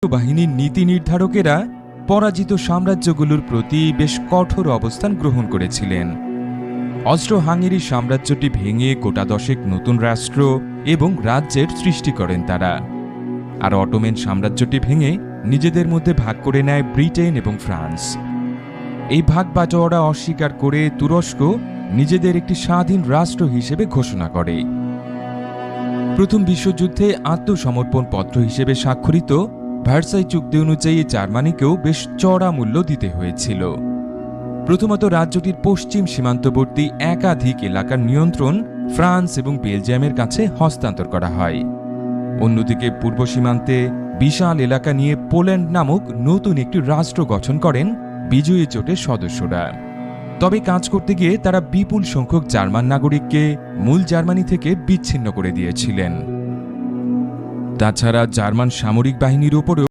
বাহিনীর নীতি নির্ধারকেরা পরাজিত সাম্রাজ্যগুলোর প্রতি বেশ কঠোর অবস্থান গ্রহণ করেছিলেন। অস্ট্রো-হাঙ্গেরি সাম্রাজ্যটি ভেঙে গোটা দশেক নতুন রাষ্ট্র এবং রাজ্যের সৃষ্টি করেন তারা। আর অটোম্যান সাম্রাজ্যটি ভেঙে নিজেদের মধ্যে ভাগ করে নেয় ব্রিটেন এবং ফ্রান্স। এই ভাগ বাটোয়ারা অস্বীকার করে তুরস্ক নিজেদের একটি স্বাধীন রাষ্ট্র হিসেবে ঘোষণা করে। প্রথম বিশ্বযুদ্ধে আত্মসমর্পণ পত্র হিসেবে স্বাক্ষরিত ভার্সাই চুক্তি অনুযায়ী জার্মানিকেও বেশ চড়া মূল্য দিতে হয়েছিল। প্রথমত রাজ্যটির পশ্চিম সীমান্তবর্তী একাধিক এলাকার নিয়ন্ত্রণ ফ্রান্স এবং বেলজিয়ামের কাছে হস্তান্তর করা হয়। অন্যদিকে পূর্ব সীমান্তে বিশাল এলাকা নিয়ে পোল্যান্ড নামক নতুন একটি রাষ্ট্র গঠন করেন বিজয়ী জোটের সদস্যরা। তবে কাজ করতে গিয়ে তারা বিপুল সংখ্যক জার্মান নাগরিককে মূল জার্মানি থেকে বিচ্ছিন্ন করে দিয়েছিলেন। তাছাড়া জার্মান সামরিক বাহিনীর উপরেও